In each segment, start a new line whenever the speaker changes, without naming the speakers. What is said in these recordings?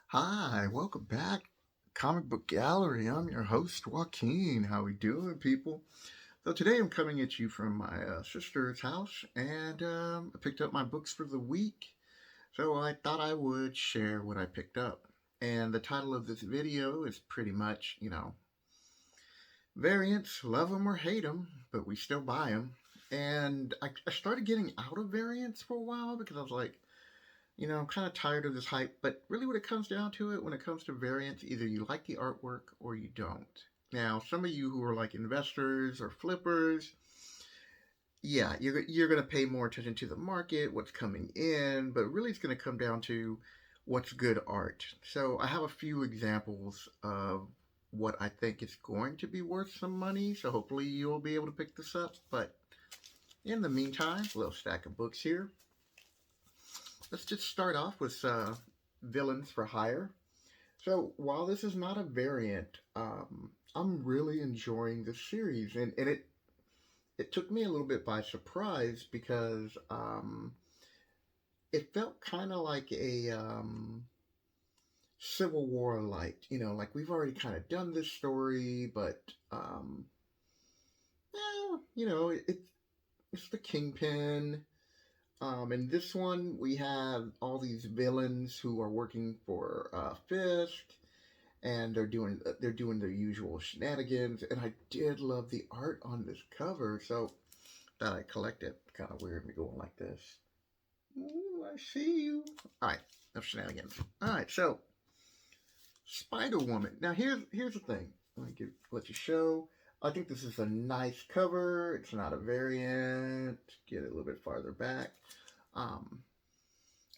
Hi, welcome back. Comic Book Gallery. I'm your host, Joaquin. How we doing, people? So today I'm coming at you from my sister's house, and I picked up my books for the week. So I thought I would share what I picked up. And the title of this video is pretty much, variants, love them or hate them, but we still buy them. And I started getting out of variants for a while because I was like, I'm kind of tired of this hype, but really when it comes down to it, when it comes to variants, either you like the artwork or you don't. Now, some of you who are like investors or flippers, yeah, you're going to pay more attention to the market, what's coming in, but really it's going to come down to what's good art. So I have a few examples of what I think is going to be worth some money, so hopefully you'll be able to pick this up. But in the meantime, a little stack of books here. Let's just start off with Villains for Hire. So while this is not a variant, I'm really enjoying this series, and it took me a little bit by surprise because it felt kind of like a Civil War light. Like we've already kind of done this story, but it's the Kingpin. In this one, we have all these villains who are working for Fisk, and they're doing their usual shenanigans. And I did love the art on this cover, so that I collected. Kind of weird me going like this. Ooh, I see you. All right, enough shenanigans. All right, so Spider Woman. Now here's the thing. Let you show. I think this is a nice cover. It's not a variant. Get it a little bit farther back. Um,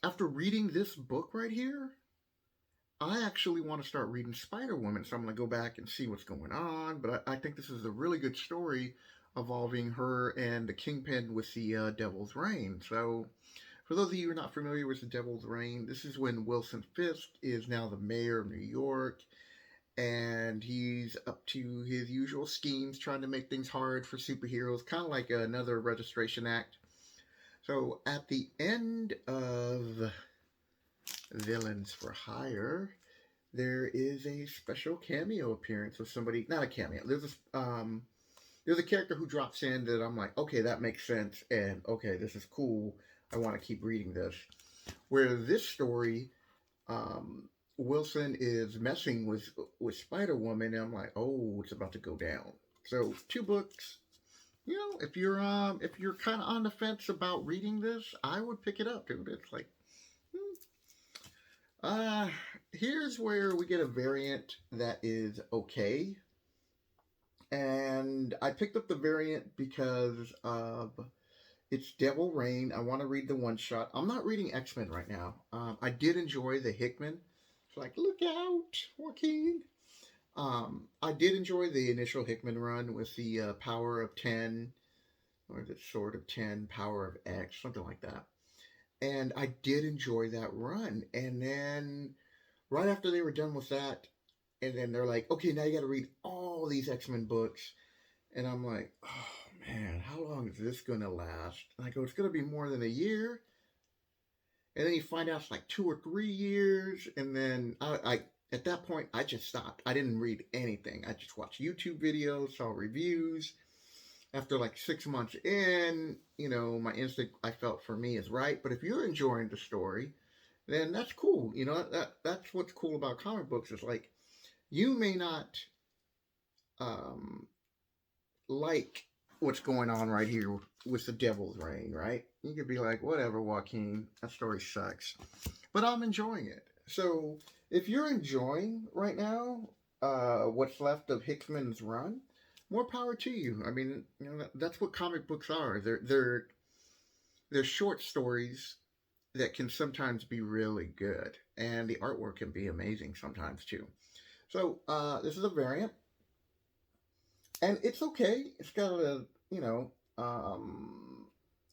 After reading this book right here, I actually want to start reading Spider Woman, so I'm going to go back and see what's going on. But I think this is a really good story involving her and the Kingpin with the Devil's Reign. So, for those of you who are not familiar with the Devil's Reign, this is when Wilson Fisk is now the mayor of New York, and he's up to his usual schemes, trying to make things hard for superheroes, kind of like another Registration Act. So, at the end of Villains for Hire, there is a special cameo appearance of somebody. Not a cameo. There's a character who drops in that I'm like, okay, that makes sense, and okay, this is cool. I want to keep reading this. Where this story, Wilson is messing with Spider Woman, and I'm like, oh, it's about to go down. So 2 books. If you're kind of on the fence about reading this, I would pick it up, dude. It's like, uh, here's where we get a variant that is okay. And I picked up the variant because of it's Devil Rain. I want to read the one shot. I'm not reading X-Men right now. I did enjoy the Hickman. It's like, look out, Joaquin. I did enjoy the initial Hickman run with the power of 10, or the sword of 10, power of X, something like that. And I did enjoy that run. And then right after they were done with that, and then they're like, okay, now you got to read all these X-Men books. And I'm like, oh man, how long is this going to last? And I go, it's going to be more than a year. And then you find out it's like 2 or 3 years. And then I at that point, I just stopped. I didn't read anything. I just watched YouTube videos, saw reviews. After like 6 months in, my instinct I felt for me is right. But if you're enjoying the story, then that's cool. That's what's cool about comic books is like you may not um, like what's going on right here with the Devil's Reign, right? You could be like, whatever, Joaquin, that story sucks, but I'm enjoying it. So if you're enjoying right now what's left of Hickman's run, more power to you. I mean, that's what comic books are. They're short stories that can sometimes be really good, and the artwork can be amazing sometimes too. So this is a variant, and it's okay. It's got a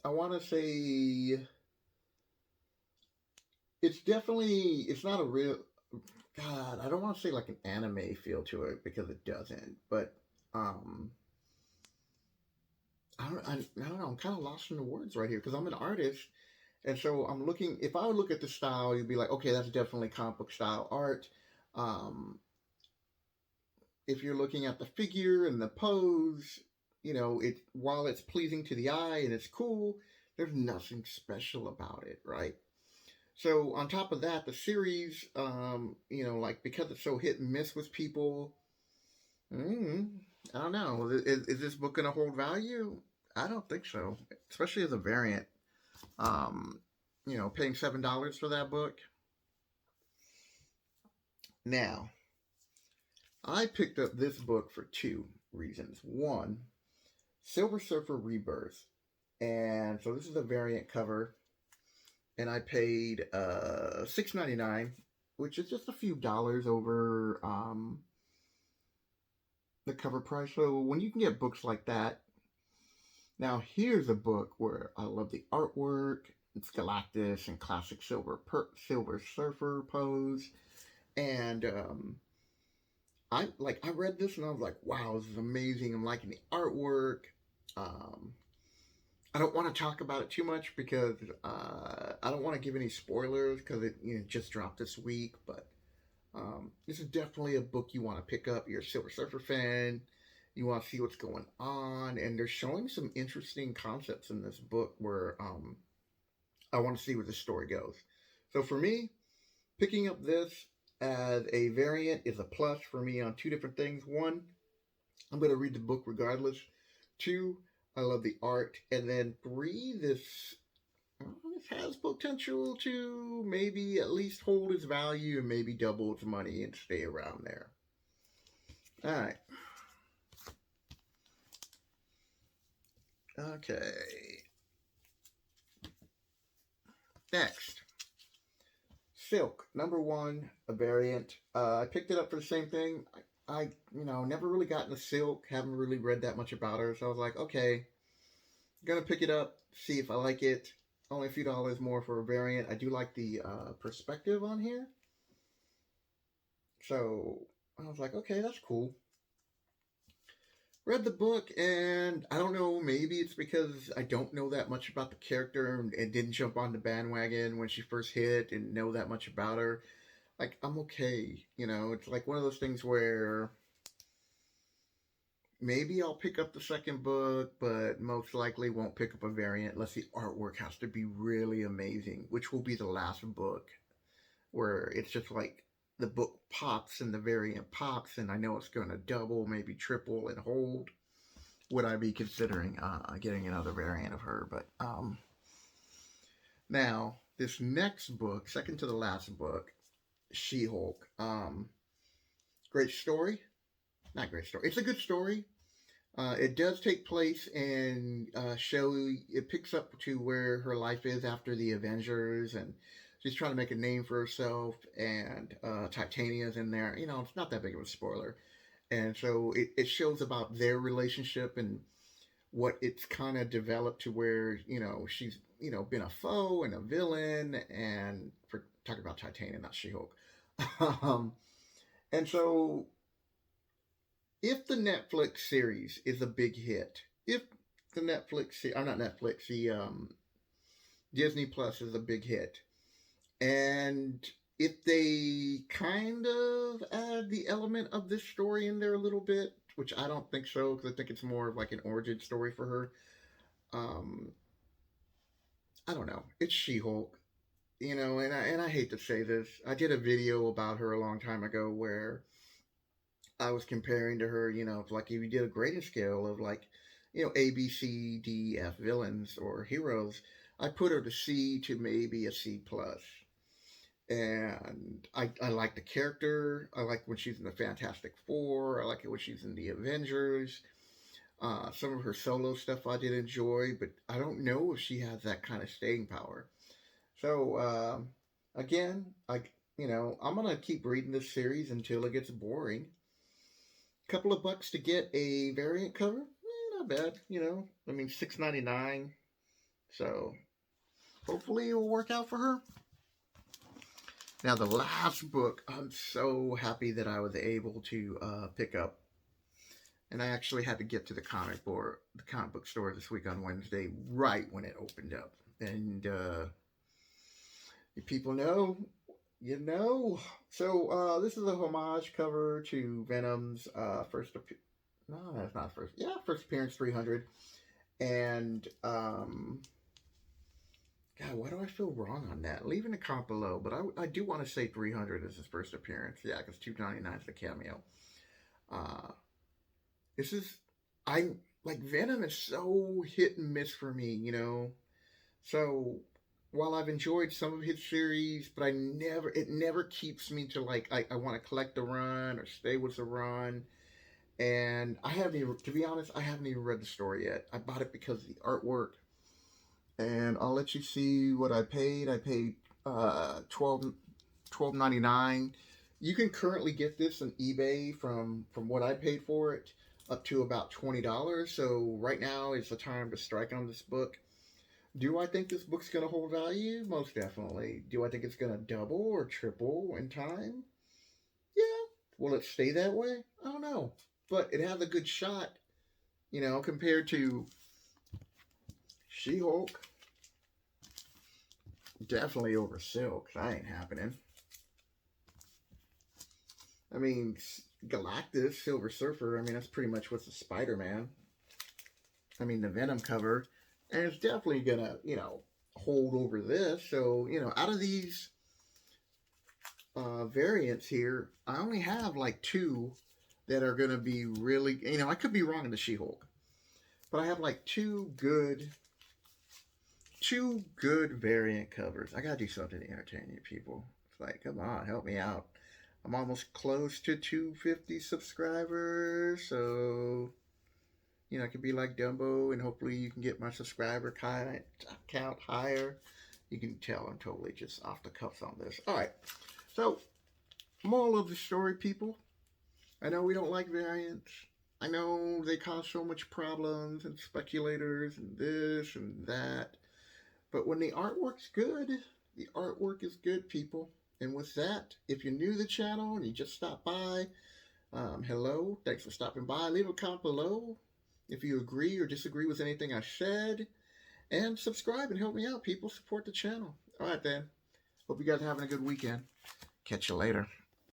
I want to say it's not a real. God, I don't want to say like an anime feel to it because it doesn't. But um, I don't know. I'm kind of lost in the words right here because I'm an artist And so I'm looking, if I would look at the style, you'd be like, okay, that's definitely comic book style art. Um, if you're looking at the figure and the pose, it while it's pleasing to the eye and it's cool, there's nothing special about it, right? So on top of that, the series, like because it's so hit and miss with people, mm, I don't know. Is this book gonna hold value? I don't think so, especially as a variant. Um, paying $7 for that book. Now, I picked up this book for two reasons. One, Silver Surfer Rebirth, and so this is a variant cover, and I paid $6.99, which is just a few dollars over the cover price. So when you can get books like that, now here's a book where I love the artwork. It's Galactus and classic Silver Surfer pose, and I read this and I was like, wow, this is amazing. I'm liking the artwork. Um, I don't want to talk about it too much because I don't want to give any spoilers because it just dropped this week. But this is definitely a book you want to pick up. You're a Silver Surfer fan. You want to see what's going on, and they're showing some interesting concepts in this book where I want to see where the story goes. So for me, picking up this as a variant is a plus for me on two different things. One, I'm going to read the book regardless. Two, I love the art. And then three, this has potential to maybe at least hold its value and maybe double its money and stay around there. All right. Okay. Next. Silk, number one, a variant. I picked it up for the same thing. I never really got into Silk. Haven't really read that much about her. So I was like, okay, gonna pick it up, see if I like it. Only a few dollars more for a variant. I do like the perspective on here. So I was like, okay, that's cool. Read the book, and I don't know, maybe it's because I don't know that much about the character and didn't jump on the bandwagon when she first hit and know that much about her. Like, I'm okay. It's like one of those things where maybe I'll pick up the second book, but most likely won't pick up a variant unless the artwork has to be really amazing, which will be the last book where it's just like the book pops and the variant pops, and I know it's going to double, maybe triple, and hold. Would I be considering getting another variant of her? But now this next book, second to the last book, She-Hulk. Great story. Not great story. It's a good story. It does take place and show. It picks up to where her life is after the Avengers, and she's trying to make a name for herself. And Titania's in there. It's not that big of a spoiler. And so it shows about their relationship and what it's kind of developed to where she's been a foe and a villain, and for talking about Titania, not She-Hulk. And so if the Netflix series is a big hit, if the not Netflix, the Disney Plus is a big hit, and if they kind of add the element of this story in there a little bit, which I don't think so, because I think it's more of like an origin story for her. Um, I don't know. It's She-Hulk, and I hate to say this. I did a video about her a long time ago where I was comparing to her, like if you did a grading scale of like, A, B, C, D, F villains or heroes, I put her to C to maybe a C plus. And I like the character. I like when she's in the Fantastic Four. I like it when she's in the Avengers. Some of her solo stuff I did enjoy, but I don't know if she has that kind of staying power. So again, I'm gonna keep reading this series until it gets boring. Couple of bucks to get a variant cover, not bad. I mean $6.99. So hopefully it will work out for her. Now, the last book, I'm so happy that I was able to pick up. And I actually had to get to the comic book store this week on Wednesday, right when it opened up. And You people know, you know. So this is a homage cover to Venom's first appearance. No, that's not first. Yeah, first appearance 300. And God, why do I feel wrong on that? Leave in the comment below. But I do want to say 300 is his first appearance. Yeah, because 299 is the cameo. Uh, this is I like Venom is so hit and miss for me, you know. So while I've enjoyed some of his series, but it never keeps me to like I want to collect the run or stay with the run. And I haven't even, to be honest, I haven't even read the story yet. I bought it because of the artwork, and I'll let you see what I paid. I paid 12.99. You can currently get this on eBay from what I paid for it up to about $20. So right now is the time to strike on this book. Do I think this book's going to hold value? Most definitely. Do I think it's going to double or triple in time? Yeah. Will it stay that way? I don't know. But it has a good shot, you know, compared to She-Hulk. Definitely over Silk. That ain't happening. I mean, Galactus, Silver Surfer, I mean, that's pretty much what's the Spider-Man. I mean, the Venom cover. And it's definitely going to, you know, hold over this. So, you know, out of these variants here, I only have like two that are going to be really, you know, I could be wrong in the She-Hulk. But I have like two good variant covers. I got to do something to entertain you people. It's like, come on, help me out. I'm almost close to 250 subscribers. So, you know, I could be like Dumbo, and hopefully you can get my subscriber count higher. You can tell I'm totally just off the cuff on this. All right. So, moral of the story, people. I know we don't like variants. I know they cause so much problems and speculators and this and that. But when the artwork's good, the artwork is good, people. And with that, if you're new to the channel and you just stopped by, hello, thanks for stopping by. Leave a comment below if you agree or disagree with anything I said. And subscribe and help me out, people. Support the channel. All right, then. Hope you guys are having a good weekend. Catch you later.